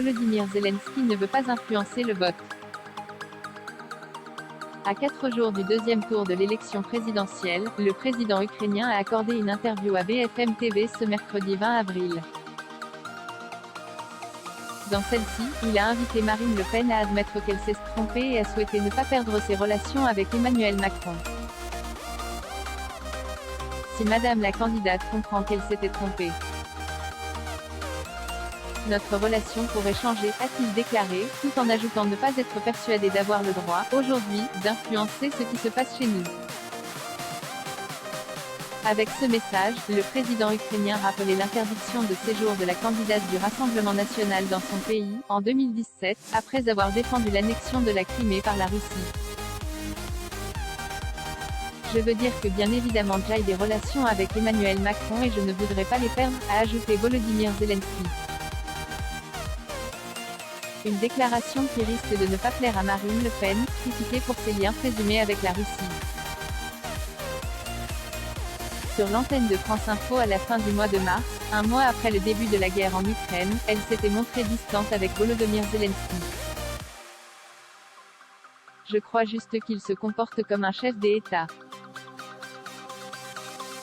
Volodymyr Zelensky ne veut pas influencer le vote. À 4 jours du deuxième tour de l'élection présidentielle, le président ukrainien a accordé une interview à BFM TV ce mercredi 20 avril. Dans celle-ci, il a invité Marine Le Pen à admettre qu'elle s'est trompée et a souhaité ne pas perdre ses relations avec Emmanuel Macron. Si Madame la candidate comprend qu'elle s'était trompée, notre relation pourrait changer, a-t-il déclaré, tout en ajoutant ne pas être persuadé d'avoir le droit, aujourd'hui, d'influencer ce qui se passe chez nous. Avec ce message, le président ukrainien rappelait l'interdiction de séjour de la candidate du Rassemblement national dans son pays, en 2017, après avoir défendu l'annexion de la Crimée par la Russie. Je veux dire que bien évidemment j'aille des relations avec Emmanuel Macron et je ne voudrais pas les perdre, a ajouté Volodymyr Zelensky. Une déclaration qui risque de ne pas plaire à Marine Le Pen, critiquée pour ses liens présumés avec la Russie. Sur l'antenne de France Info à la fin du mois de mars, un mois après le début de la guerre en Ukraine, elle s'était montrée distante avec Volodymyr Zelensky. Je crois juste qu'il se comporte comme un chef d'État.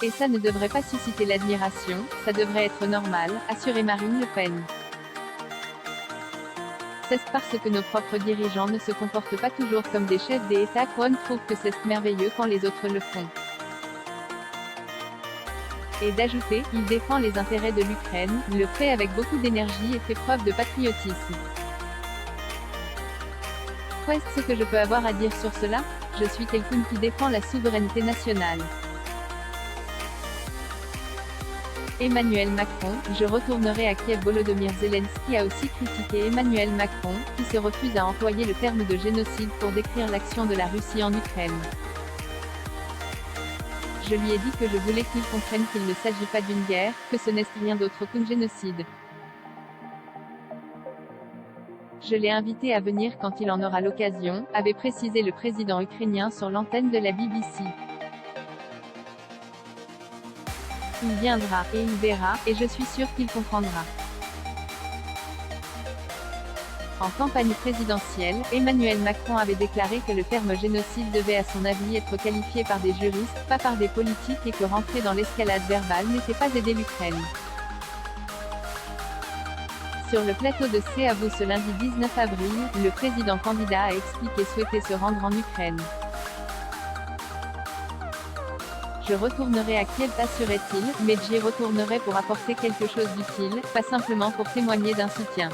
Et ça ne devrait pas susciter l'admiration, ça devrait être normal, assurait Marine Le Pen. C'est parce que nos propres dirigeants ne se comportent pas toujours comme des chefs d'État qu'on trouve que c'est merveilleux quand les autres le font. Et d'ajouter, il défend les intérêts de l'Ukraine, le fait avec beaucoup d'énergie et fait preuve de patriotisme. Qu'est-ce que je peux avoir à dire sur cela? Je suis quelqu'un qui défend la souveraineté nationale. Emmanuel Macron, je retournerai à Kiev. Volodymyr Zelensky a aussi critiqué Emmanuel Macron, qui se refuse à employer le terme de génocide pour décrire l'action de la Russie en Ukraine. Je lui ai dit que je voulais qu'il comprenne qu'il ne s'agit pas d'une guerre, que ce n'est rien d'autre qu'un génocide. Je l'ai invité à venir quand il en aura l'occasion, avait précisé le président ukrainien sur l'antenne de la BBC. Il viendra, et il verra, et je suis sûr qu'il comprendra. En campagne présidentielle, Emmanuel Macron avait déclaré que le terme génocide devait à son avis être qualifié par des juristes, pas par des politiques et que rentrer dans l'escalade verbale n'était pas aider l'Ukraine. Sur le plateau de C à vous ce lundi 19 avril, le président candidat a expliqué souhaiter se rendre en Ukraine. Je retournerai à Kiev, assurait-il, mais j'y retournerai pour apporter quelque chose d'utile, pas simplement pour témoigner d'un soutien.